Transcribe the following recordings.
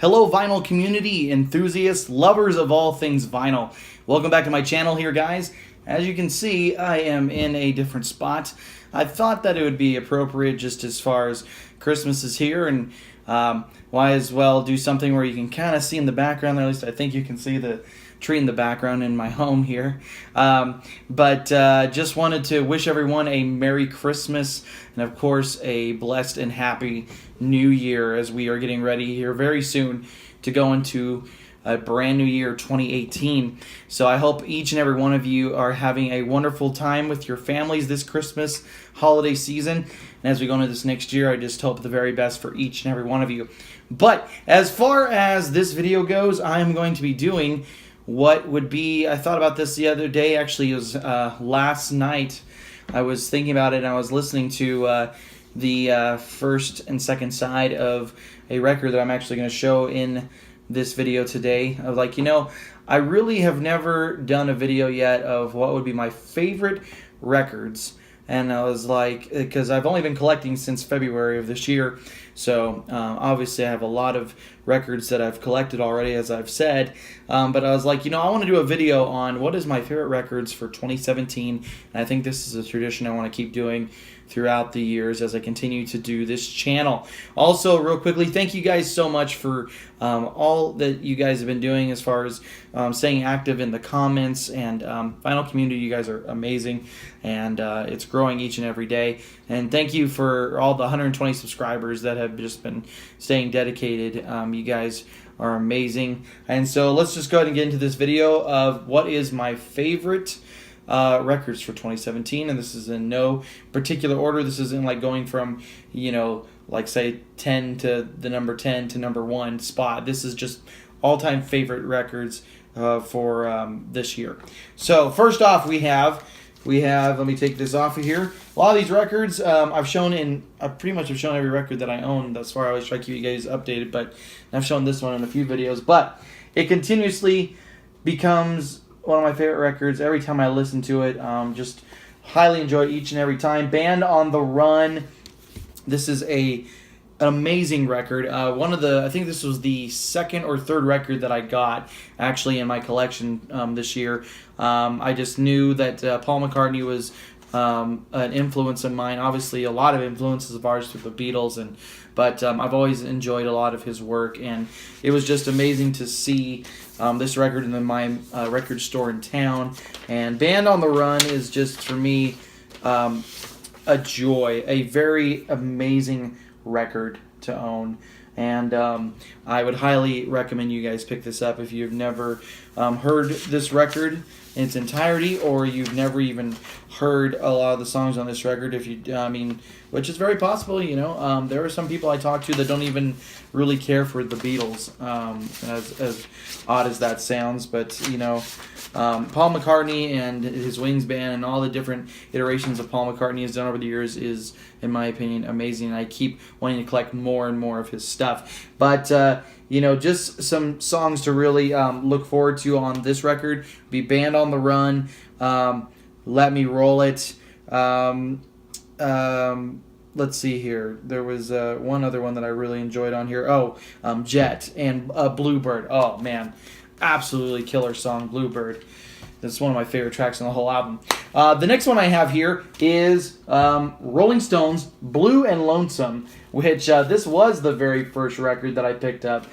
Hello vinyl community, enthusiasts, lovers of all things vinyl. Welcome back to my channel here, guys. As you can see, I am in a different spot. I thought that it would be appropriate just as far as Christmas is here, and why as well do something where you can kind of see in the background there. At least I think you can see the tree in the background in my home here. But just wanted to wish everyone a Merry Christmas and of course a blessed and happy New Year, as we are getting ready here very soon to go into a brand new year, 2018. So I hope each and every one of you are having a wonderful time with your families this Christmas holiday season. And as we go into this next year, I just hope the very best for each and every one of you. But as far as this video goes, I'm going to be doing what would be, I thought about this the other day, actually it was last night. I was thinking about it and I was listening to the first and second side of a record that I'm actually going to show in this video today. I was like, you know, I really have never done a video yet of what would be my favorite records. And I was like, because I've only been collecting since February of this year, so obviously I have a lot of records that I've collected already, as I've said, but I was like, you know, I want to do a video on what is my favorite records for 2017, and I think this is a tradition I want to keep doing throughout the years as I continue to do this channel. Also, real quickly, thank you guys so much for all that you guys have been doing as far as staying active in the comments and vinyl community. You guys are amazing, and it's growing each and every day. And thank you for all the 120 subscribers that have just been staying dedicated. You guys are amazing. And so let's just go ahead and get into this video of what is my favorite records for 2017, and this is in no particular order. This isn't like going from, you know, like say 10 to the number 10 to number 1 spot. This is just all-time favorite records for this year. So first off, we have, let me take this off of here. A lot of these records I pretty much have shown every record that I own thus far. I always try to keep you guys updated, but I've shown this one in a few videos. But it continuously becomes one of my favorite records every time I listen to it. Just highly enjoy it each and every time. Band on the Run. This is an amazing record. I think this was the second or third record that I got actually in my collection this year. I just knew that Paul McCartney was an influence of mine. Obviously, a lot of influences of ours through the Beatles, but I've always enjoyed a lot of his work, and it was just amazing to see this record in my record store in town. And Band on the Run is just, for me, a joy, a very amazing record to own. And I would highly recommend you guys pick this up if you've never heard this record in its entirety, or you've never even heard a lot of the songs on this record. If you, which is very possible, you know. There are some people I talk to that don't even really care for the Beatles, as odd as that sounds. But, you know, Paul McCartney and his Wings band and all the different iterations of Paul McCartney has done over the years is, in my opinion, amazing. And I keep wanting to collect more and more of his stuff. But, you know, just some songs to really look forward to on this record be Band on the Run, Let Me Roll It. Let's see here. There was one other one that I really enjoyed on here. Oh, Jet and Bluebird. Oh, man. Absolutely killer song, Bluebird. That's one of my favorite tracks on the whole album. The next one I have here is Rolling Stones' Blue and Lonesome, which this was the very first record that I picked up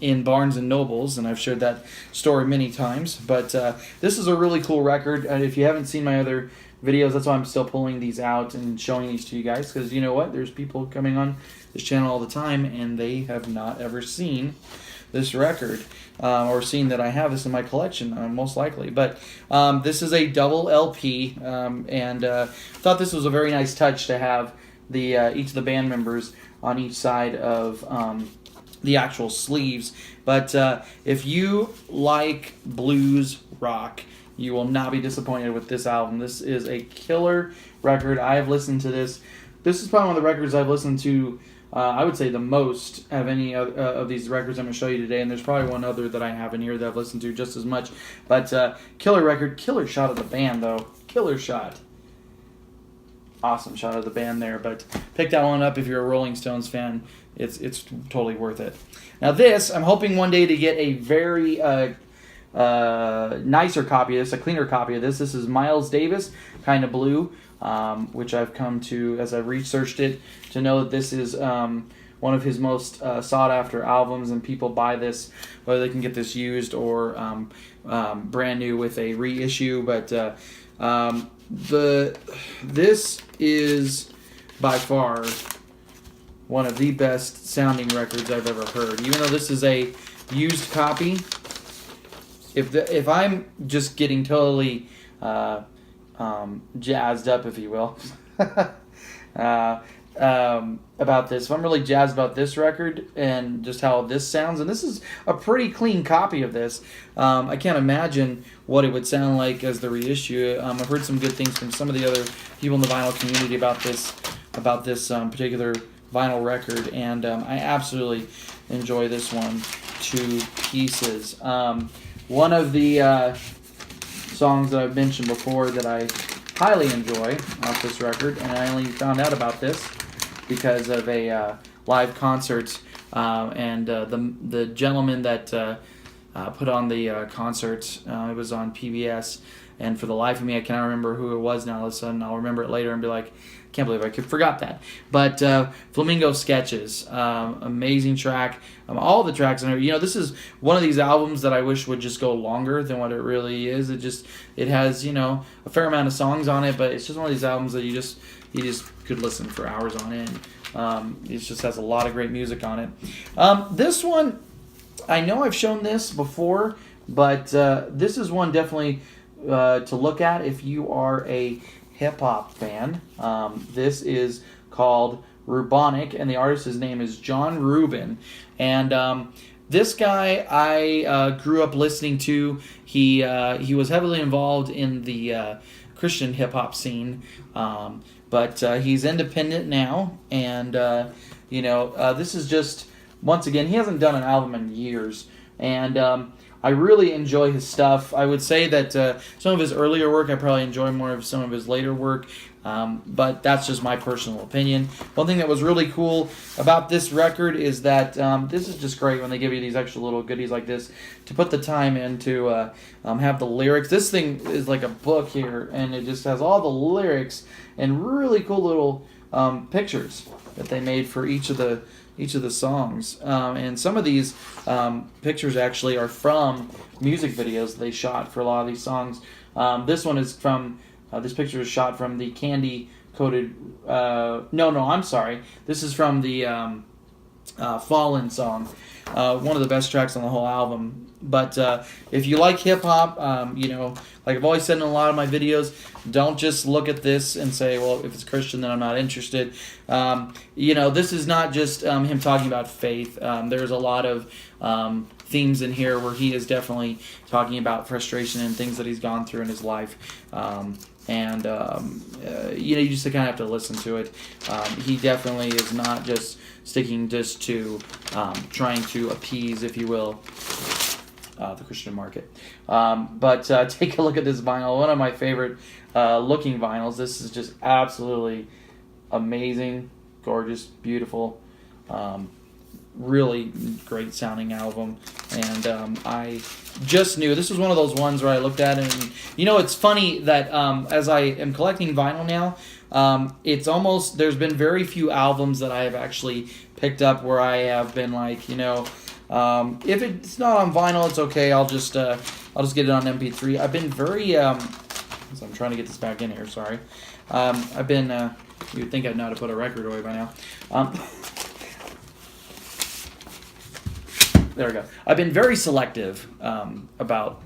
in Barnes & Nobles, and I've shared that story many times. But this is a really cool record. If you haven't seen my other videos, that's why I'm still pulling these out and showing these to you guys, because you know what? There's people coming on this channel all the time, and they have not ever seen this record, or seen that I have this in my collection, most likely. But this is a double LP, and thought this was a very nice touch to have the each of the band members on each side of the actual sleeves. But if you like blues rock, you will not be disappointed with this album. This is a killer record. I have listened to this. This is probably one of the records I've listened to, I would say, the most of any of these records I'm going to show you today. And there's probably one other that I have in here that I've listened to just as much. But killer record. Killer shot of the band, though. Killer shot. awesome shot of the band there. But pick that one up if you're a Rolling Stones fan. It's totally worth it. Now this, I'm hoping one day to get a very nicer copy of this, a cleaner copy of this. This is Miles Davis, Kind of Blue, which I've come to, as I've researched it, to know that this is one of his most sought-after albums, and people buy this, whether they can get this used or brand new with a reissue. But this is by far one of the best sounding records I've ever heard. Even though this is a used copy, if I'm just getting totally jazzed up, if you will, about this, if I'm really jazzed about this record and just how this sounds, and this is a pretty clean copy of this, I can't imagine what it would sound like as the reissue. I've heard some good things from some of the other people in the vinyl community about this particular vinyl record, and I absolutely enjoy this one to pieces. One of the songs that I've mentioned before that I highly enjoy off this record, and I only found out about this because of a live concert, and the gentleman that put on the concert, it was on PBS, and for the life of me I cannot remember who it was now. All of a sudden I'll remember it later and be like, can't believe I forgot that. But Flamingo Sketches, amazing track. All the tracks in it. This is one of these albums that I wish would just go longer than what it really is. It has a fair amount of songs on it, but it's just one of these albums that you just could listen for hours on end. It just has a lot of great music on it. This one, I know I've shown this before, but this is one definitely to look at if you are a hip-hop fan. This is called Roo Banach, and the artist's name is John Rubin. And this guy I grew up listening to. He was heavily involved in the Christian hip-hop scene, but he's independent now, and this is just, once again, he hasn't done an album in years, and I really enjoy his stuff. I would say that some of his earlier work, I probably enjoy more of some of his later work, but that's just my personal opinion. One thing that was really cool about this record is that this is just great when they give you these extra little goodies like this, to put the time in to have the lyrics. This thing is like a book here, and it just has all the lyrics and really cool little pictures that they made for each of the songs, and some of these pictures actually are from music videos they shot for a lot of these songs. This one is from this picture is shot from the candy coated I'm sorry, this is from the Fallen song, one of the best tracks on the whole album. But if you like hip-hop, like I've always said in a lot of my videos, don't just look at this and say, well, if it's Christian, then I'm not interested. This is not just him talking about faith. There's a lot of themes in here where he is definitely talking about frustration and things that he's gone through in his life. You just kind of have to listen to it. He definitely is not just sticking just to trying to appease, if you will, the Christian market. But take a look at this vinyl. One of my favorite looking vinyls. This is just absolutely amazing, gorgeous, beautiful, really great sounding album. And I just knew this was one of those ones where I looked at it, and it's funny that as I am collecting vinyl now, it's almost, there's been very few albums that I have actually picked up where I have been like, if it's not on vinyl, it's okay. I'll just get it on MP3. I've been very so I'm trying to get this back in here. Sorry. I've been. You'd think I'd know how to put a record away by now. There we go. I've been very selective about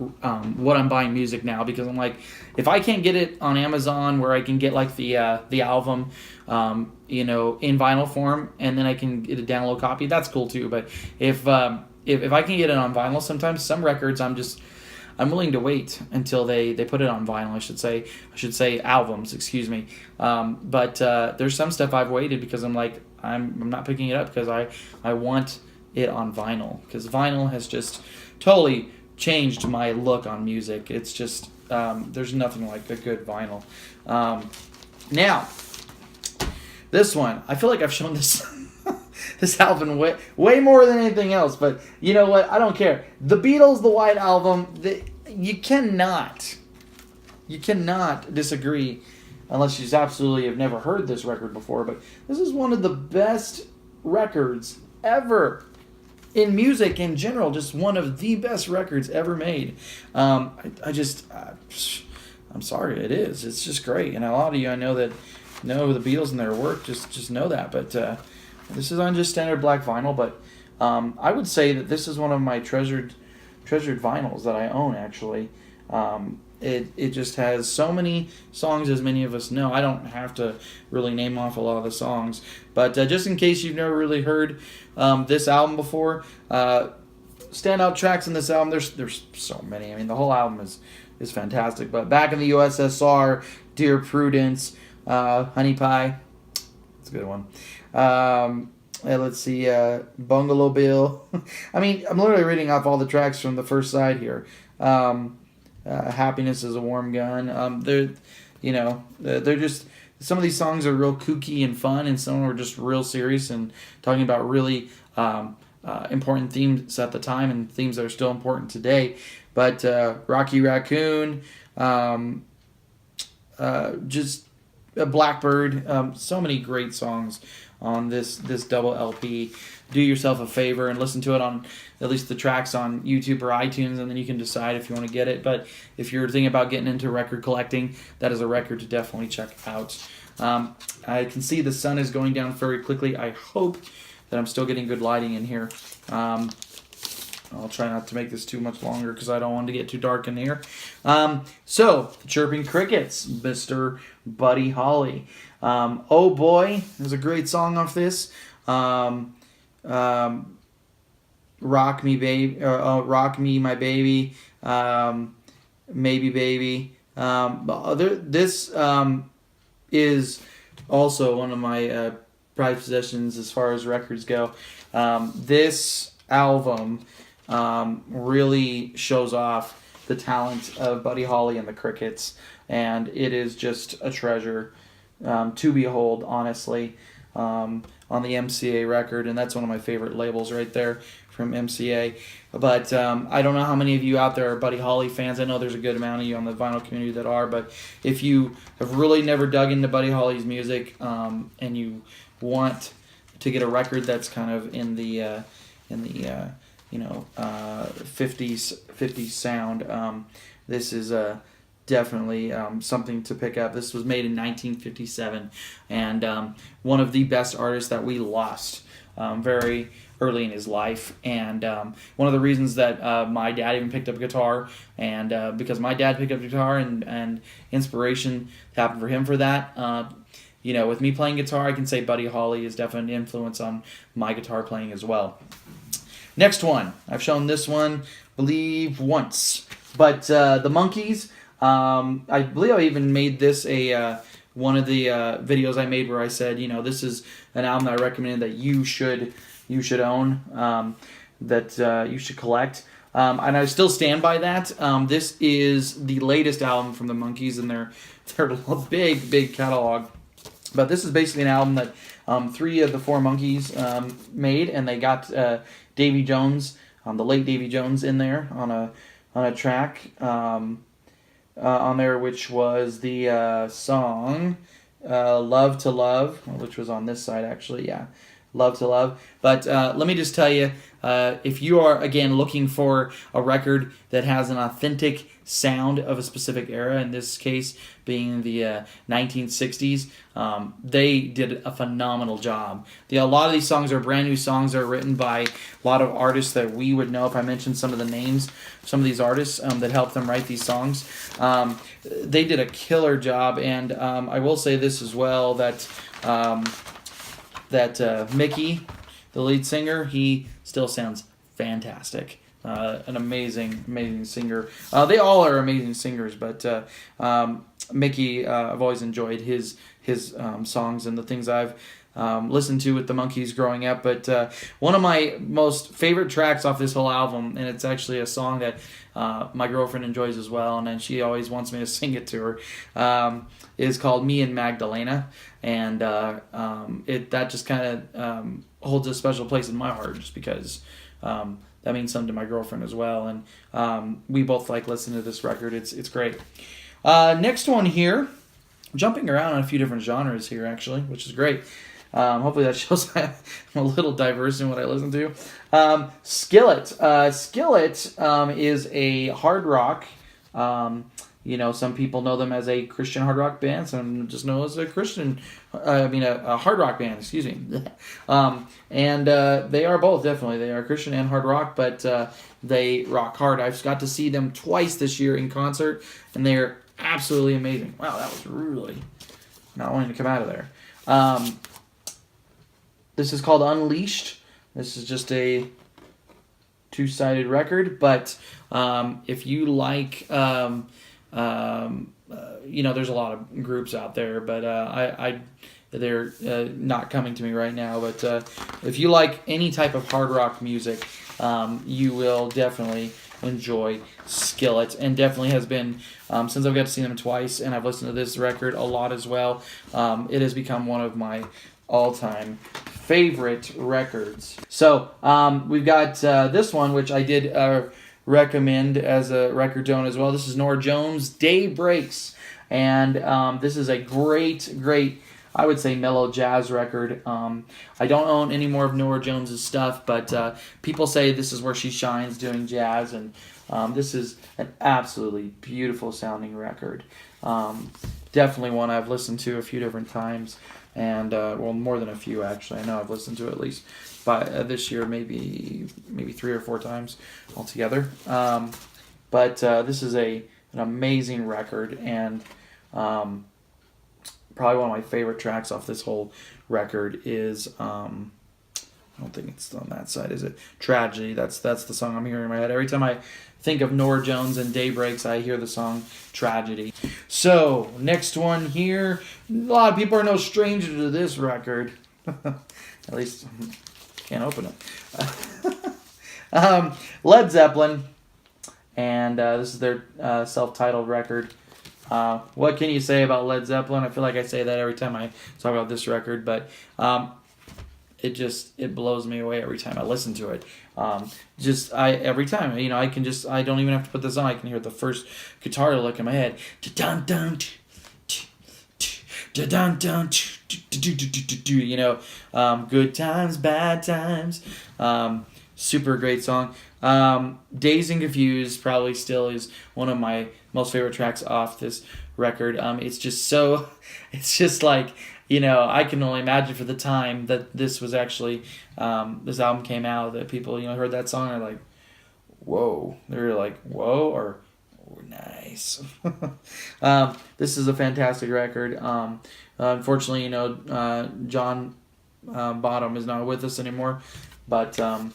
what I'm buying music now, because I'm like, if I can't get it on Amazon where I can get like the album, in vinyl form, and then I can get a download copy, that's cool too. But if I can get it on vinyl, sometimes some records I'm willing to wait until they put it on vinyl. I should say albums. Excuse me. But there's some stuff I've waited because I'm like, I'm not picking it up because I want it on vinyl, because vinyl has just totally changed my look on music. It's just there's nothing like a good vinyl. Now This one, I feel like I've shown this this album way more than anything else. But you know what? I don't care. The Beatles, the White Album. You cannot disagree, unless you absolutely have never heard this record before. But this is one of the best records ever in music in general. Just one of the best records ever made. I'm sorry, it is. It's just great, and a lot of you I know that know the Beatles and their work just know that. But this is on just standard black vinyl. But I would say that this is one of my treasured vinyls that I own, actually. It just has so many songs, as many of us know. I don't have to really name off a lot of the songs, but just in case you've never really heard this album before, standout tracks in this album, there's so many. I mean, the whole album is fantastic. But Back in the USSR, Dear Prudence, Honey Pie, it's a good one. Let's see, Bungalow Bill. I mean, I'm literally reading off all the tracks from the first side here. Happiness is a Warm Gun. They're just, some of these songs are real kooky and fun, and some are just real serious and talking about really important themes at the time and themes that are still important today. But Rocky Raccoon, just Blackbird, so many great songs on this double LP. Do yourself a favor and listen to it on at least the tracks on YouTube or iTunes, and then you can decide if you want to get it. But if you're thinking about getting into record collecting, that is a record to definitely check out. I can see the sun is going down very quickly. I hope that I'm still getting good lighting in here. I'll try not to make this too much longer because I don't want to get too dark in here. So, Chirping Crickets, Mr. Buddy Holly. Oh Boy, there's a great song off this. Rock Me Baby, Rock Me My Baby, Maybe Baby. This is also one of my prized possessions as far as records go. This album really shows off the talent of Buddy Holly and the Crickets, and it is just a treasure to behold, honestly, on the MCA record, and that's one of my favorite labels right there from MCA. But I don't know how many of you out there are Buddy Holly fans. I know there's a good amount of you on the vinyl community that are, but if you have really never dug into Buddy Holly's music and you want to get a record that's kind of in the 50s sound, this is definitely something to pick up. This was made in 1957, and one of the best artists that we lost very early in his life. And one of the reasons that my dad even picked up a guitar, and because my dad picked up a guitar, and inspiration happened for him for that. With me playing guitar, I can say Buddy Holly is definitely an influence on my guitar playing as well. Next one, I've shown this one, I believe, once, but the Monkees. I believe I even made this one of the videos I made where I said, this is an album that I recommended that you should own, that you should collect. And I still stand by that. This is the latest album from the Monkees and their big catalog. But this is basically an album that 3 of the 4 Monkees made, and they got Davy Jones, the late Davy Jones, in there on a track on there, which was the song Love to Love, which was on this side actually, yeah. Love to Love. But let me just tell you, if you are, again, looking for a record that has an authentic sound of a specific era, in this case being the 1960s, they did a phenomenal job. A lot of these songs are brand new songs that are written by a lot of artists that we would know if I mentioned some of the names, some of these artists that helped them write these songs. They did a killer job, and I will say this as well, that Mickey, the lead singer, he still sounds fantastic. An amazing singer. They all are amazing singers, but Mickey, I've always enjoyed his songs and the things I've listened to with the Monkees growing up. But one of my most favorite tracks off this whole album, and it's actually a song that my girlfriend enjoys as well, and then she always wants me to sing it to her, is called Me and Magdalena. And that just kind of holds a special place in my heart, just because that means something to my girlfriend as well. And we both like listening to this record. It's great. Next one here, jumping around on a few different genres here, actually, which is great. Hopefully that shows I'm a little diverse in what I listen to. Skillet. Skillet is a hard rock. Some people know them as a Christian hard rock band. Some just know as a a hard rock band, excuse me. And they are both, definitely. They are Christian and hard rock, but they rock hard. I've got to see them twice this year in concert, and they're absolutely amazing. Wow, that was really not wanting to come out of there. This is called Unleashed. This is just a two-sided record, but if you like... there's a lot of groups out there, but they're not coming to me right now. But if you like any type of hard rock music, you will definitely enjoy Skillet, and definitely has been since I've got to see them twice, and I've listened to this record a lot as well. It has become one of my all-time favorite records. So we've got this one, which I did recommend as a record tone as well. This is Norah Jones, Day Breaks, and this is a great, I would say, mellow jazz record. I don't own any more of Norah Jones's stuff, but people say this is where she shines doing jazz, and this is an absolutely beautiful sounding record. Definitely one I've listened to a few different times, and more than a few actually. I know I've listened to it at least this year maybe 3 or 4 times altogether. But this is an amazing record, and probably one of my favorite tracks off this whole record is I don't think it's on that side, is it? Tragedy. That's the song I'm hearing in my head. Every time I think of Norah Jones and Day Breaks, I hear the song Tragedy. So, next one here. A lot of people are no stranger to this record. At least, can't open it. Led Zeppelin. And this is their self-titled record. What can you say about Led Zeppelin? I feel like I say that every time I talk about this record, but it blows me away every time I listen to it. Every time, I don't even have to put this on. I can hear the first guitar lick in my head. Good times, bad times. Super great song. Dazed and Confused probably still is one of my most favorite tracks off this record. It's just like, I can only imagine for the time that this was actually, this album came out, that people, heard that song and are like, whoa. They're like, whoa, or nice. This is a fantastic record. Unfortunately, John Bottom is not with us anymore, but I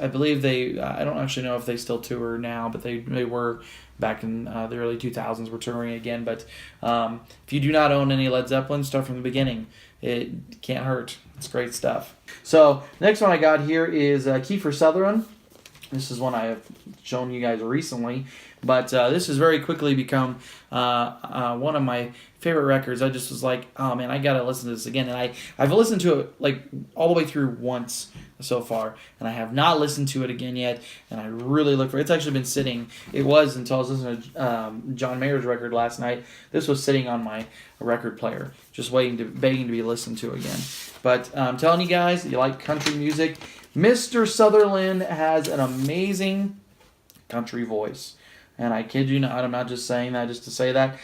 believe I don't actually know if they still tour now, but they were back in the early 2000s. Were touring again. But if you do not own any Led Zeppelin, start from the beginning. It can't hurt. It's great stuff. So next one I got here is Kiefer Sutherland. This is one I have shown you guys recently, but this has very quickly become one of my favorite records. I just was like, oh man, I gotta listen to this again, and I've listened to it like all the way through once so far, and I have not listened to it again yet, and I really look for it. It's actually been sitting. It was until I was listening to John Mayer's record last night. This was sitting on my record player, just begging to be listened to again. But I'm telling you guys, you like country music, Mr. Sutherland has an amazing country voice. And I kid you not, I'm not just saying that just to say that.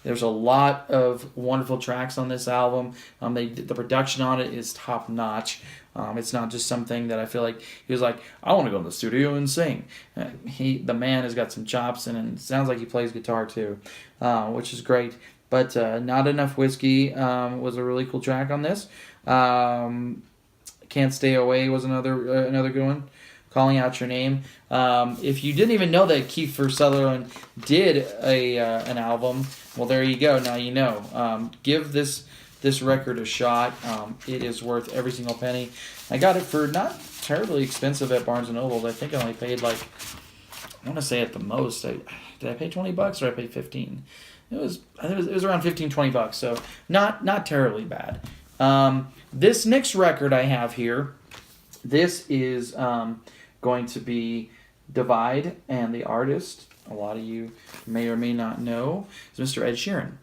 There's a lot of wonderful tracks on this album. The production on it is top notch. It's not just something that I feel like he was like, I want to go in the studio and sing. The man has got some chops, and it sounds like he plays guitar too, which is great. But Not Enough Whiskey was a really cool track on this. Can't Stay Away was another good one. Calling Out Your Name. If you didn't even know that Kiefer Sutherland did an album, well, there you go. Now you know. Give this this record a shot. It is worth every single penny. I got it for not terribly expensive at Barnes & Noble. I think I only paid like, I want to say at the most, did I pay $20 or did I pay 15? I think it was around 15, $20, so not terribly bad. This next record I have here, this is going to be Divide, and the artist, a lot of you may or may not know, is Mr. Ed Sheeran.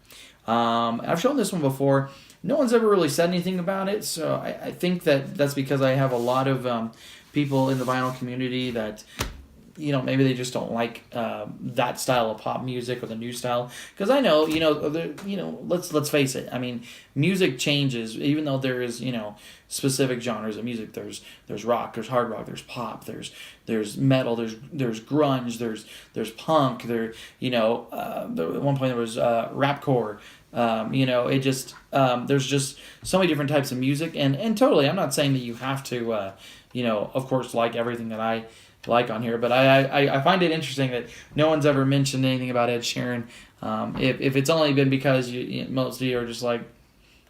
I've shown this one before. No one's ever really said anything about it, so I think that's because I have a lot of people in the vinyl community that, you know, maybe they just don't like that style of pop music or the new style. Because I know, let's face it. I mean, music changes. Even though there is, specific genres of music. There's rock, there's hard rock, there's pop, there's metal, there's grunge, there's punk. At one point there was rapcore. There's just so many different types of music, and totally, I'm not saying that you have to, of course, like everything that I like on here, but I find it interesting that no one's ever mentioned anything about Ed Sheeran. If it's only been because most of you are just like,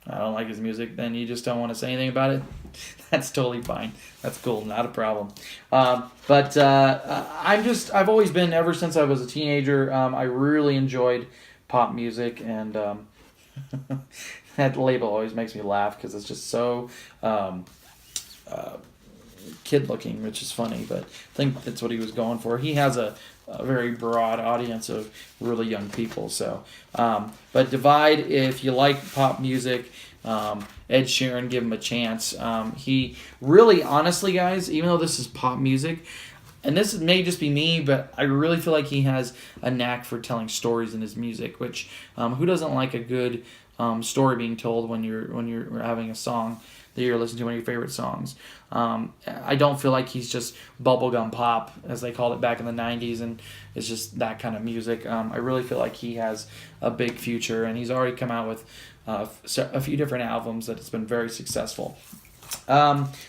I don't like his music, then you just don't want to say anything about it. That's totally fine. That's cool, not a problem. But I've always been, ever since I was a teenager, I really enjoyed pop music, and that label always makes me laugh because it's just so kid looking, which is funny, but I think that's what he was going for. He has a very broad audience of really young people. So, but Divide, if you like pop music, Ed Sheeran, give him a chance. He really, honestly, guys, even though this is pop music, and this may just be me, but I really feel like he has a knack for telling stories in his music. Which, who doesn't like a good story being told when you're having a song that you're listening to, one of your favorite songs? I don't feel like he's just bubblegum pop, as they called it back in the 90s, and it's just that kind of music. I really feel like he has a big future, and he's already come out with a few different albums that has been very successful.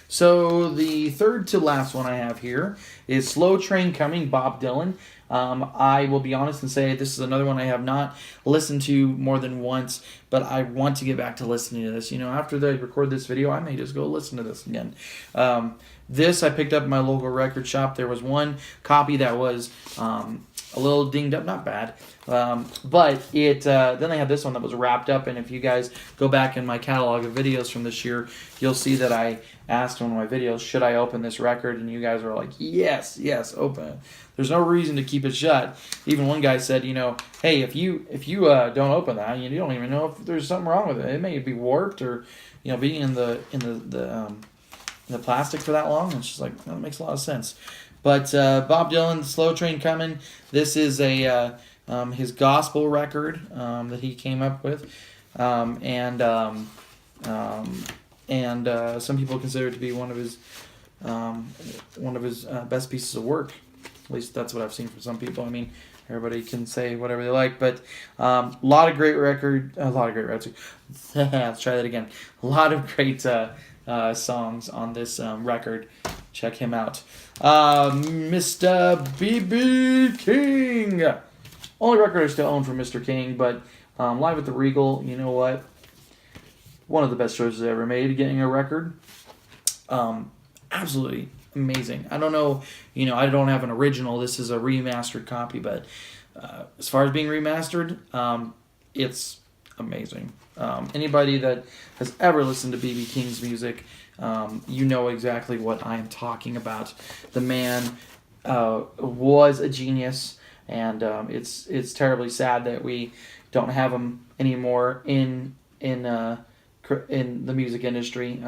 So the third to last one I have here is Slow Train Coming, Bob Dylan. I will be honest and say this is another one I have not listened to more than once, but I want to get back to listening to this. After I record this video, I may just go listen to this again. This I picked up in my local record shop. There was one copy that was a little dinged up, not bad, but it. Then they had this one that was wrapped up, and if you guys go back in my catalog of videos from this year, you'll see that I asked in one of my videos, should I open this record, and you guys were like, yes, open it. There's no reason to keep it shut. Even one guy said, hey, if you don't open that, you don't even know if there's something wrong with it. It may be warped or, being in the plastic for that long. It's just like, that makes a lot of sense. But Bob Dylan, Slow Train Coming. This is his gospel record that he came up with, and some people consider it to be one of his best pieces of work. At least that's what I've seen from some people. I mean, everybody can say whatever they like, but a lot of great records. Let's try that again. A lot of great songs on this record. Check him out. Mr. B.B. King. Only record I still own from Mr. King, but Live at the Regal, you know what? One of the best choices I ever made getting a record. Absolutely amazing. I don't know, I don't have an original. This is a remastered copy, but as far as being remastered, it's amazing. Anybody that has ever listened to B.B. King's music, you know exactly what I am talking about. The man was a genius, and it's terribly sad that we don't have him anymore in the music industry,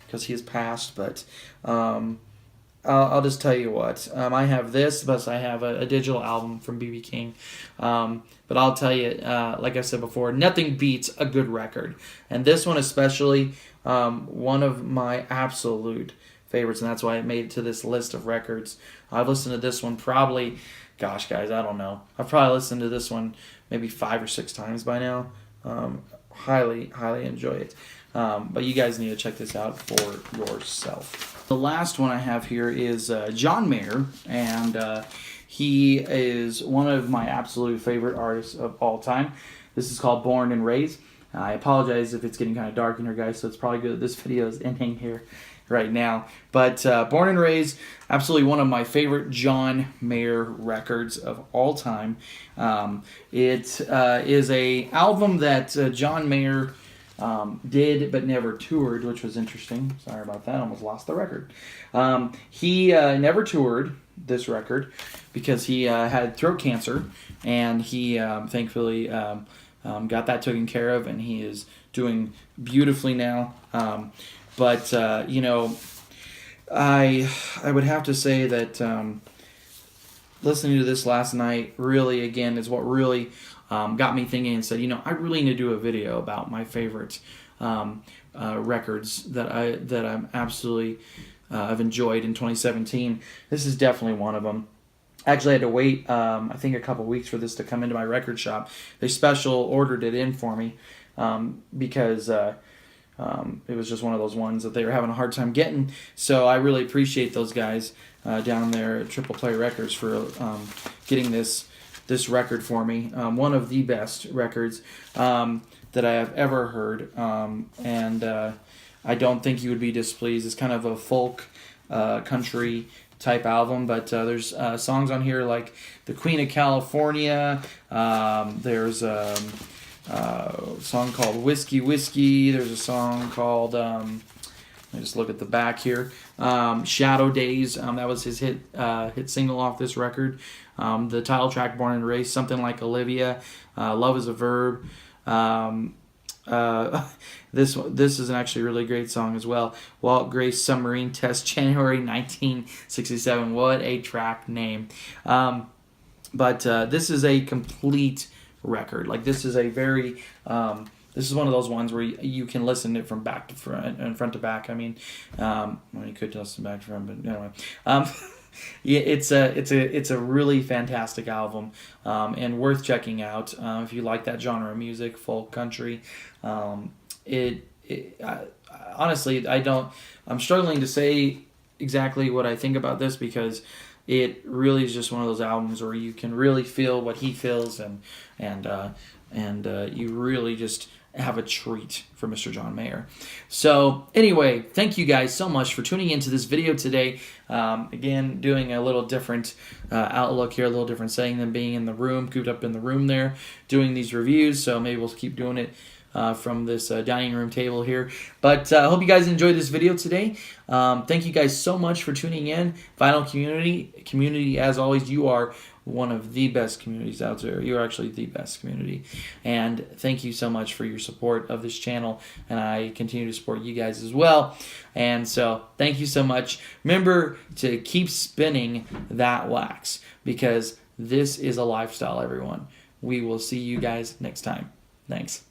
because he has passed. But I'll just tell you what, I have this, plus I have a digital album from B.B. King. But I'll tell you, like I said before, nothing beats a good record. And this one especially, one of my absolute favorites, and that's why it made it to this list of records. I've listened to this one probably, gosh guys, I don't know. I've probably listened to this one maybe 5 or 6 times by now. Highly enjoy it. But you guys need to check this out for yourself. The last one I have here is John Mayer, and he is one of my absolute favorite artists of all time. This is called Born and Raised. I apologize if it's getting kind of dark in here, guys, so it's probably good that this video is ending here right now. But Born and Raised, absolutely one of my favorite John Mayer records of all time. It is a album that John Mayer did but never toured, which was interesting. Sorry about that, almost lost the record. He never toured this record because he had throat cancer, and he thankfully got that taken care of, and he is doing beautifully now. But you know, I would have to say that listening to this last night really, again, is what really got me thinking and said, you know, I really need to do a video about my favorite records that I'm absolutely I've enjoyed in 2017. This is definitely one of them. Actually, I had to wait, I think, a couple weeks for this to come into my record shop. They special ordered it in for me because it was just one of those ones that they were having a hard time getting. So I really appreciate those guys down there at Triple Play Records for getting this record for me. One of the best records that I have ever heard, and I don't think you would be displeased. It's kind of a folk country type album, but there's songs on here like The Queen of California. There's a song called Whiskey Whiskey. There's a song called let me just look at the back here, Shadow Days. That was his hit single off this record. The title track, Born and Raised, Something Like Olivia, Love is a Verb. This is an actually really great song as well. Walt Grace Submarine Test, January 1967. What a track name. But this is a complete record. Like, this is a very this is one of those ones where you can listen to it from back to front and front to back. I mean, well, you could listen back to front, but anyway. Yeah, it's a really fantastic album, and worth checking out if you like that genre of music, folk, country. Honestly, I'm struggling to say exactly what I think about this because it really is just one of those albums where you can really feel what he feels, and you really just have a treat for Mr. John Mayer. So anyway, thank you guys so much for tuning into this video today. Again, doing a little different outlook here, a little different setting than being in the room, cooped up in the room there, doing these reviews. So maybe we'll keep doing it from this dining room table here. But I hope you guys enjoyed this video today. Thank you guys so much for tuning in. Vinyl community, as always, you are one of the best communities out there. You're actually the best community. And thank you so much for your support of this channel. And I continue to support you guys as well. And so thank you so much. Remember to keep spinning that wax, because this is a lifestyle, everyone. We will see you guys next time. Thanks.